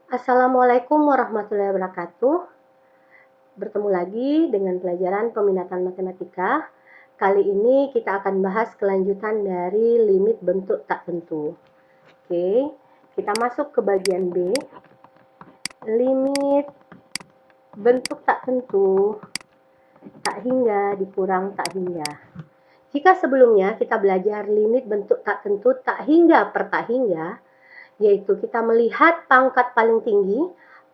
Assalamualaikum warahmatullahi wabarakatuh. Bertemu lagi dengan pelajaran peminatan matematika. Kali ini kita akan bahas kelanjutan dari limit bentuk tak tentu. Oke, kita masuk ke bagian B. Limit bentuk tak tentu, tak hingga dikurang tak hingga. Jika sebelumnya kita belajar limit bentuk tak tentu tak hingga per tak hingga, yaitu kita melihat pangkat paling tinggi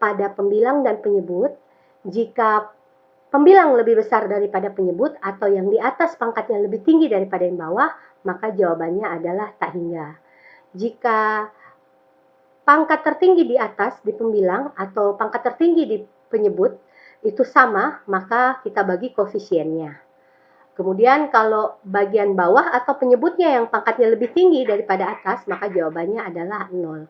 pada pembilang dan penyebut. Jika pembilang lebih besar daripada penyebut atau yang di atas pangkatnya lebih tinggi daripada yang bawah, maka jawabannya adalah tak hingga. Jika pangkat tertinggi di atas di pembilang atau pangkat tertinggi di penyebut itu sama, maka kita bagi koefisiennya. Kemudian kalau bagian bawah atau penyebutnya yang pangkatnya lebih tinggi daripada atas, maka jawabannya adalah 0.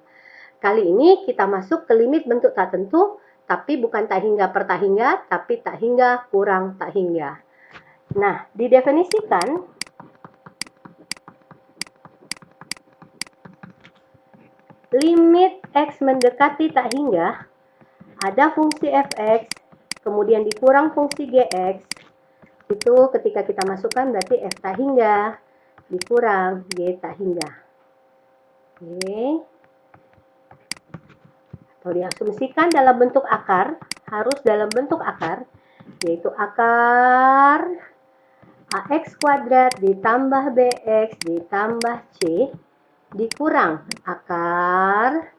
Kali ini kita masuk ke limit bentuk tak tentu, tapi bukan tak hingga per tak hingga, tapi tak hingga kurang tak hingga. Nah, didefinisikan limit X mendekati tak hingga, ada fungsi fx, kemudian dikurang fungsi gx. Itu ketika kita masukkan berarti f tak hingga dikurang g tak hingga. Oke. Atau diasumsikan dalam bentuk akar, harus dalam bentuk akar, yaitu akar ax kuadrat ditambah bx ditambah c dikurang akar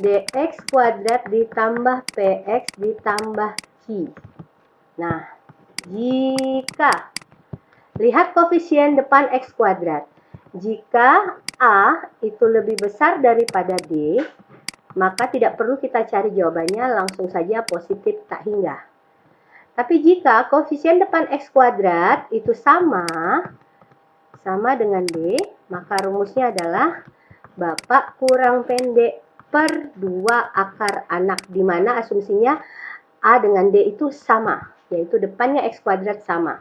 dx kuadrat ditambah px ditambah q. Nah, jika lihat koefisien depan x kuadrat, jika a itu lebih besar daripada d, maka tidak perlu kita cari jawabannya, langsung saja positif tak hingga. Tapi jika koefisien depan x kuadrat itu sama dengan D, maka rumusnya adalah bapak kurang pendek per 2 akar anak, di mana asumsinya A dengan D itu sama, yaitu depannya x kuadrat sama.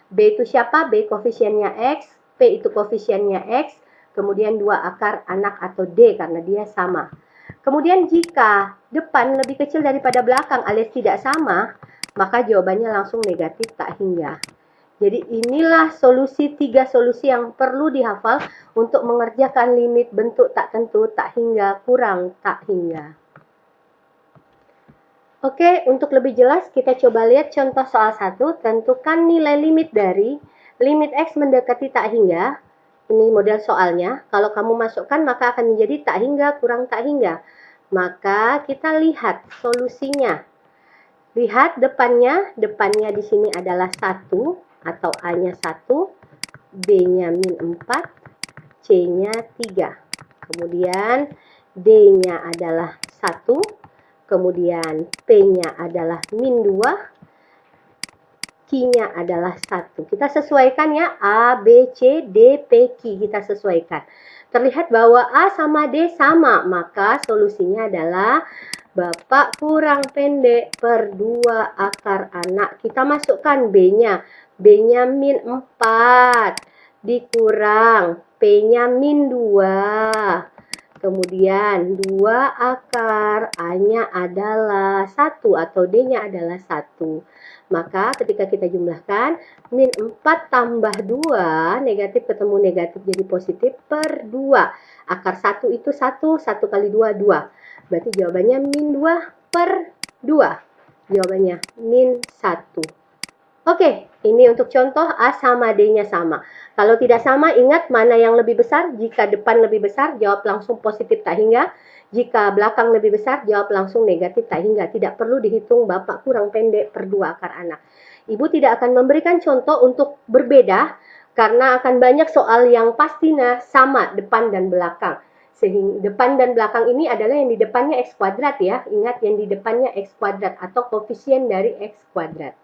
B itu siapa? B koefisiennya x, P itu koefisiennya x, kemudian 2 akar anak atau D karena dia sama. Kemudian jika depan lebih kecil daripada belakang alias tidak sama, maka jawabannya langsung negatif tak hingga. Jadi inilah tiga solusi yang perlu dihafal untuk mengerjakan limit bentuk tak tentu, tak hingga, kurang tak hingga. Oke, untuk lebih jelas kita coba lihat contoh soal 1. Tentukan nilai limit dari limit X mendekati tak hingga. Ini model soalnya. Kalau kamu masukkan maka akan menjadi tak hingga, kurang tak hingga. Maka kita lihat solusinya. Lihat depannya di sini adalah 1 atau A-nya 1, B-nya min 4, C-nya 3. Kemudian D-nya adalah 1, kemudian P-nya adalah min 2, Q-nya adalah 1. Kita sesuaikan ya, A, B, C, D, P, Q. Kita sesuaikan. Terlihat bahwa A sama D sama, maka solusinya adalah bapak kurang pendek per 2 akar anak. Kita masukkan B-nya. B-nya min 4 dikurang P-nya min 2. Kemudian 2 akar A-nya adalah 1 atau D-nya adalah 1. Maka ketika kita jumlahkan, min 4 tambah 2, negatif ketemu negatif jadi positif, per 2. Akar 1 itu 1, 1 kali 2, 2. Berarti jawabannya min 2 per 2. Jawabannya min 1. Oke, ini untuk contoh A sama D-nya sama. Kalau tidak sama, ingat mana yang lebih besar. Jika depan lebih besar, jawab langsung positif tak hingga. Jika belakang lebih besar, jawab langsung negatif tak hingga. Tidak perlu dihitung bapak kurang pendek per 2 akar anak. Ibu tidak akan memberikan contoh untuk berbeda, karena akan banyak soal yang pastinya sama depan dan belakang. Sehingga depan dan belakang ini adalah yang di depannya x kuadrat ya. Ingat yang di depannya x kuadrat atau koefisien dari x kuadrat.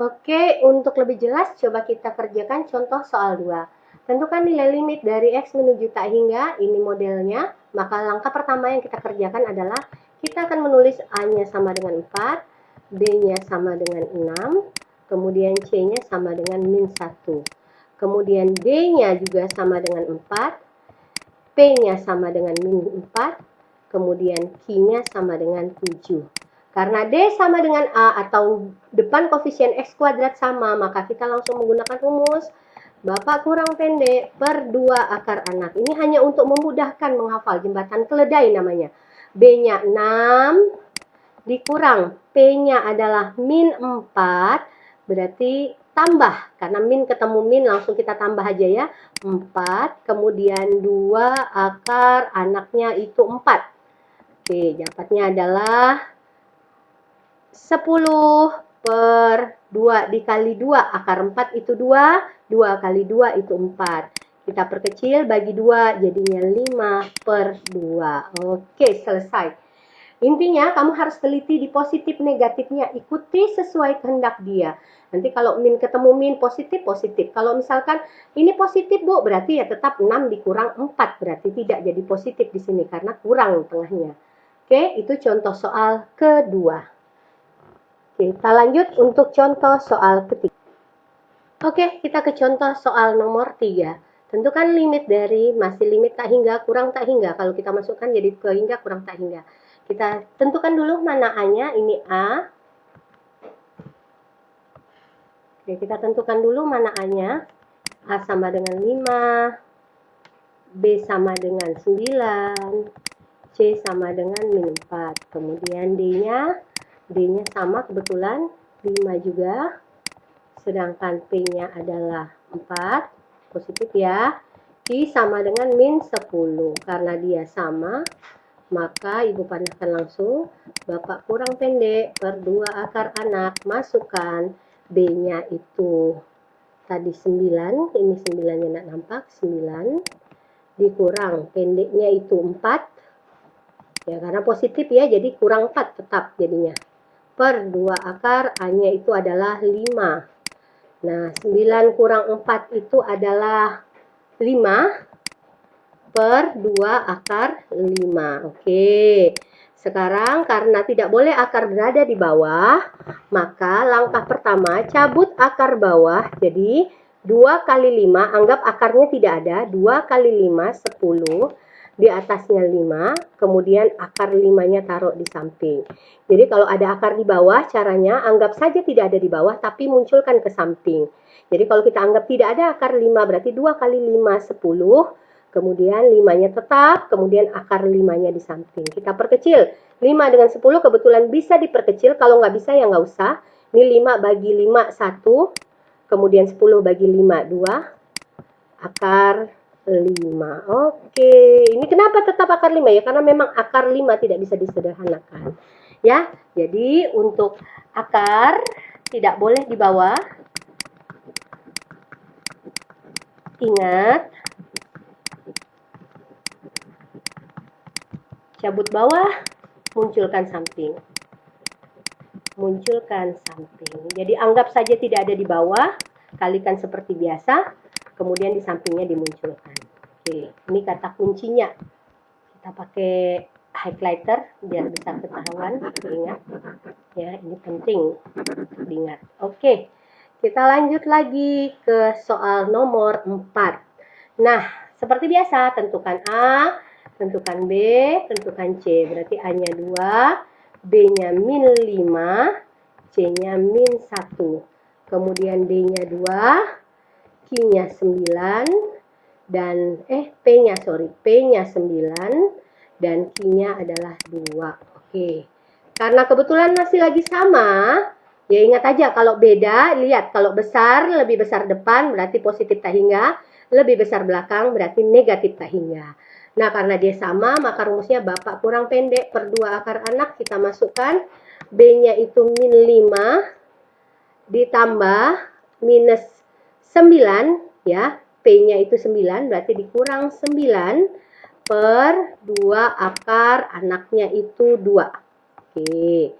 Oke, untuk lebih jelas coba kita kerjakan contoh soal 2. Tentukan nilai limit dari X menuju tak hingga, ini modelnya. Maka langkah pertama yang kita kerjakan adalah kita akan menulis A-nya sama dengan 4, B-nya sama dengan 6, kemudian C-nya sama dengan min 1. Kemudian D-nya juga sama dengan 4, P-nya sama dengan min 4, kemudian Q-nya sama dengan 7. Karena D sama dengan A atau depan koefisien X kuadrat sama, maka kita langsung menggunakan rumus Bapak kurang pendek per 2 akar anak. Ini hanya untuk memudahkan menghafal, jembatan keledai namanya. B-nya 6 dikurang P-nya adalah min 4, berarti tambah. Karena min ketemu min, langsung kita tambah aja ya. 4, kemudian 2 akar anaknya itu 4. Oke, dapatnya adalah 10 per 2 dikali 2, akar 4 itu 2, 2 kali 2 itu 4. Kita perkecil, bagi 2, jadinya 5 per 2. Oke, selesai. Intinya, kamu harus teliti di positif negatifnya, ikuti sesuai kehendak dia. Nanti kalau min ketemu min, positif, positif. Kalau misalkan ini positif, Bu, berarti ya tetap 6 dikurang 4, berarti tidak jadi positif di sini, karena kurang tengahnya. Oke, itu contoh soal kedua. Kita lanjut untuk contoh soal ketiga. Oke, kita ke contoh soal nomor 3. Tentukan limit dari, masih limit tak hingga, kurang tak hingga. Kalau kita masukkan jadi ke hingga, kurang tak hingga. Kita tentukan dulu mana A-nya, ini A. Oke, kita tentukan dulu mana A-nya. A sama dengan 5, B sama dengan 9, C sama dengan min 4. Kemudian D-nya sama kebetulan 5 juga, sedangkan P-nya adalah 4, positif ya. Q sama dengan min 10, karena dia sama, maka Ibu panahkan langsung, Bapak kurang pendek per 2 akar anak, masukkan B-nya itu tadi 9, ini 9-nya tidak nampak, 9, dikurang pendeknya itu 4, ya karena positif ya, jadi kurang 4 tetap jadinya. Per 2 akar, A-nya itu adalah 5. Nah, 9 kurang 4 itu adalah 5 per 2 akar 5. Oke, sekarang karena tidak boleh akar berada di bawah, maka langkah pertama cabut akar bawah. Jadi 2 kali 5, anggap akarnya tidak ada, 2 kali 5, 10. Di atasnya 5, kemudian akar 5-nya taruh di samping. Jadi kalau ada akar di bawah, caranya anggap saja tidak ada di bawah, tapi munculkan ke samping. Jadi kalau kita anggap tidak ada akar 5, berarti 2 kali 5, 10. Kemudian 5-nya tetap, kemudian akar 5-nya di samping. Kita perkecil. 5 dengan 10 kebetulan bisa diperkecil, kalau nggak bisa ya nggak usah. Ini 5 bagi 5, 1. Kemudian 10 bagi 5, 2. Akar 5. Oke, ini kenapa tetap akar 5 ya? Karena memang akar 5 tidak bisa disederhanakan. Ya, jadi untuk akar tidak boleh di bawah. Ingat, cabut bawah, munculkan samping. Munculkan samping. Jadi anggap saja tidak ada di bawah, kalikan seperti biasa. Kemudian di sampingnya dimunculkan. Oke, ini kata kuncinya. Kita pakai highlighter biar bisa ketahuan. Ingat, ya ini penting untuk diingat. Oke, kita lanjut lagi ke soal nomor 4. Nah, seperti biasa, tentukan A, tentukan B, tentukan C. Berarti A-nya 2, B-nya min 5, C-nya min 1. Kemudian D-nya 2. Q-nya 9 dan P-nya 9 dan Q-nya adalah 2. Oke. Karena kebetulan masih lagi sama, ya ingat aja kalau beda, lihat kalau besar lebih besar depan berarti positif tak hingga, lebih besar belakang berarti negatif tak hingga. Nah, karena dia sama, maka rumusnya Bapak kurang pendek per 2 akar anak, kita masukkan B-nya itu min 5 ditambah minus 9 ya, P-nya itu 9, berarti dikurang 9 per 2 akar anaknya itu 2. Oke,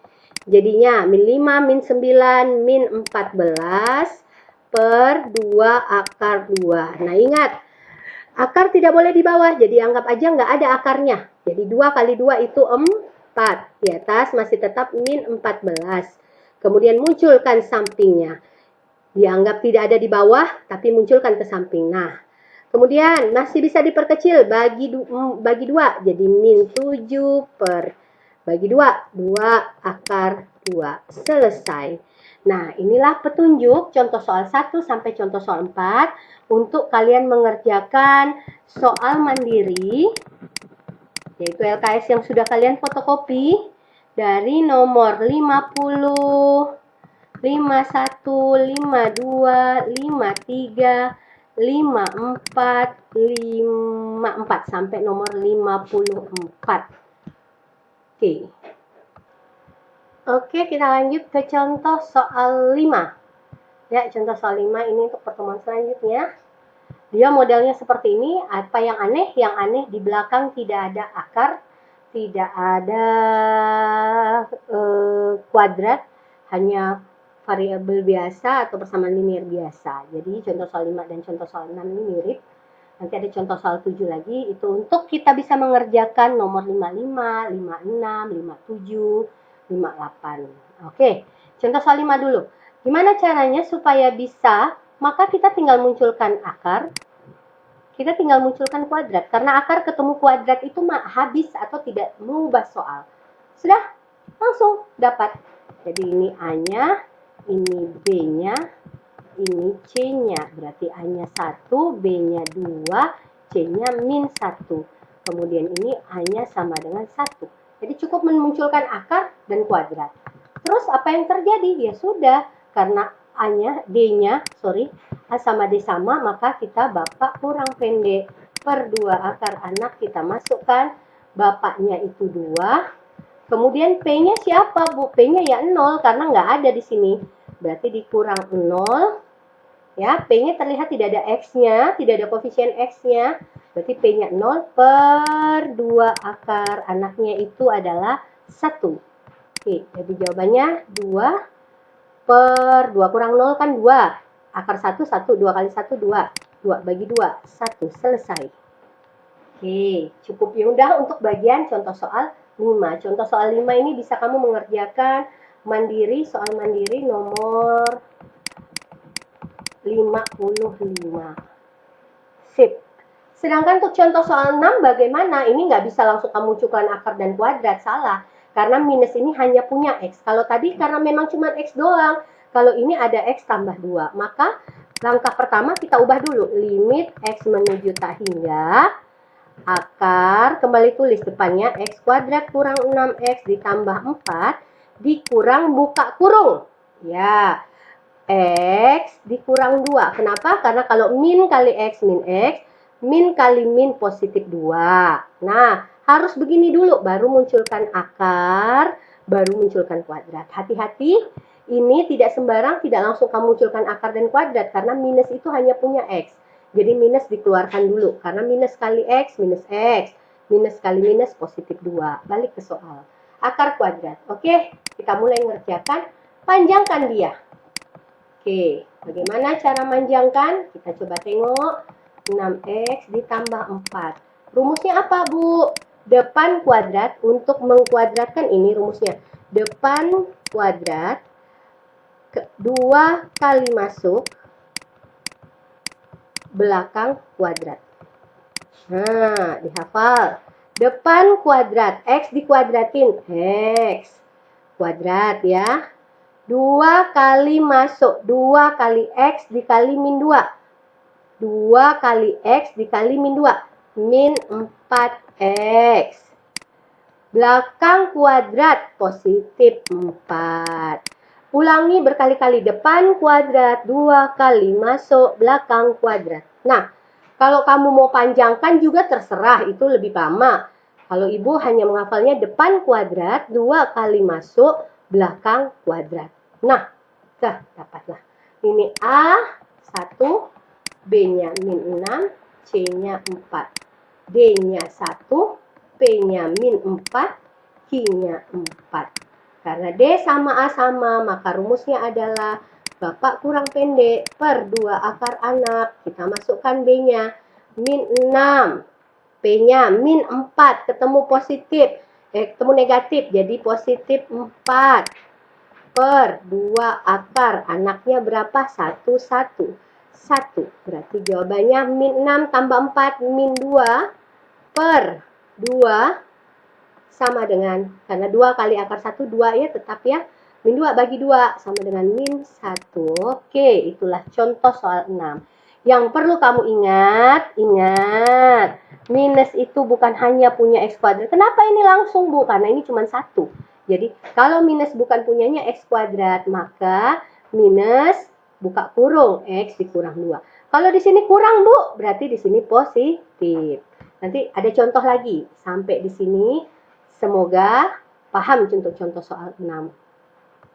jadinya min 5, min 9, min 14 per 2 akar 2. Nah ingat, akar tidak boleh di bawah, jadi anggap aja nggak ada akarnya. Jadi 2 kali 2 itu 4, di atas masih tetap min 14. Kemudian munculkan sampingnya. Dianggap tidak ada di bawah, tapi munculkan ke samping. Nah, Kemudian masih bisa diperkecil, bagi 2. Jadi min 7 per bagi 2. 2 akar 2. Selesai. Nah, inilah petunjuk contoh soal 1 sampai contoh soal 4 untuk kalian mengerjakan soal mandiri, yaitu LKS yang sudah kalian fotokopi dari nomor 50, 51, 52, 53, 54, 54 sampai nomor 54. Oke, kita lanjut ke contoh soal 5. Ya, contoh soal 5 ini untuk pertemuan selanjutnya. Dia modelnya seperti ini. Apa yang aneh? Yang aneh di belakang tidak ada akar, tidak ada kuadrat, hanya variabel biasa atau persamaan linear biasa. Jadi contoh soal 5 dan contoh soal 6 ini mirip. Nanti ada contoh soal 7 lagi, itu untuk kita bisa mengerjakan nomor 55, 56, 57, 58. Oke, contoh soal 5 dulu. Gimana caranya supaya bisa? Maka kita tinggal munculkan akar, kita tinggal munculkan kuadrat. Karena akar ketemu kuadrat itu habis atau tidak mengubah soal. Sudah, langsung dapat. Jadi ini A-nya, ini B-nya, ini C-nya. Berarti A-nya 1, B-nya 2, C-nya min 1. Kemudian ini A-nya sama dengan 1. Jadi cukup memunculkan akar dan kuadrat. Terus apa yang terjadi? Ya sudah, karena A-nya, D-nya, A sama D sama, maka kita bapak kurang pendek. Per 2 akar anak kita masukkan, bapaknya itu 2. Kemudian P-nya siapa, Bu? P-nya ya 0, karena nggak ada di sini. Berarti dikurang 0. Ya, P-nya terlihat tidak ada X-nya, tidak ada koefisien X-nya. Berarti P-nya 0 per 2 akar anaknya itu adalah 1. Oke, jadi jawabannya 2 per 2 kurang 0 kan 2. Akar 1, 1. 2 kali 1, 2. 2 bagi 2, 1. Selesai. Oke, cukup mudah untuk bagian contoh soal 5. Contoh soal 5 ini bisa kamu mengerjakan mandiri, soal mandiri nomor 55. Sip. Sedangkan untuk contoh soal 6 bagaimana? Ini nggak bisa langsung kamu munculkan akar dan kuadrat, salah. Karena minus ini hanya punya X. Kalau tadi karena memang cuma X doang. Kalau ini ada X tambah 2. Maka langkah pertama kita ubah dulu. Limit X menuju tak hingga. Akar, kembali tulis depannya X kuadrat kurang 6X ditambah 4 dikurang buka kurung. Ya, X dikurang 2. Kenapa? Karena kalau min kali X min X, min kali min positif 2. Nah, harus begini dulu, baru munculkan akar, baru munculkan kuadrat. Hati-hati, ini tidak sembarang, tidak langsung kamu munculkan akar dan kuadrat, karena minus itu hanya punya X. Jadi minus dikeluarkan dulu, karena minus kali X, minus X. Minus kali minus positif 2. Balik ke soal. Akar kuadrat. Oke, kita mulai mengerjakan. Panjangkan dia. Oke, bagaimana cara manjangkan? Kita coba tengok. 6X ditambah 4. Rumusnya apa, Bu? Depan kuadrat, untuk mengkuadratkan ini rumusnya. Depan kuadrat, 2 kali masuk, belakang kuadrat. Nah, dihafal. Depan kuadrat, X dikuadratin, X kuadrat ya. 2 kali masuk, 2 kali X dikali min 2. 2 kali X dikali min 2. Min 4X. Belakang kuadrat, positif 4. Ulangi berkali-kali, depan kuadrat, 2 kali masuk, belakang kuadrat. Nah, kalau kamu mau panjangkan juga terserah, itu lebih lama. Kalau ibu hanya menghafalnya depan kuadrat, 2 kali masuk, belakang kuadrat. Nah, dapatlah. Ini A, 1, B-nya min 6, C-nya 4. D-nya 1, P-nya min 4, Q-nya 4. Karena D sama A sama, maka rumusnya adalah bapak kurang pendek per 2 akar anak. Kita masukkan B-nya min 6. P-nya min 4. Ketemu positif. Ketemu negatif. Jadi positif 4. Per 2 akar. Anaknya berapa? 1, 1. 1. Berarti jawabannya min 6 tambah 4 min 2 per 2 sama dengan, karena 2 kali akar 1, 2 ya tetap ya. Min 2 bagi 2 sama dengan min 1. Oke, itulah contoh soal 6. Yang perlu kamu ingat, minus itu bukan hanya punya X kuadrat. Kenapa ini langsung, Bu? Karena ini cuma 1. Jadi, kalau minus bukan punyanya X kuadrat, maka minus buka kurung X dikurang 2. Kalau di sini kurang, Bu, berarti di sini positif. Nanti ada contoh lagi. Sampai di sini, semoga paham contoh-contoh soal 6.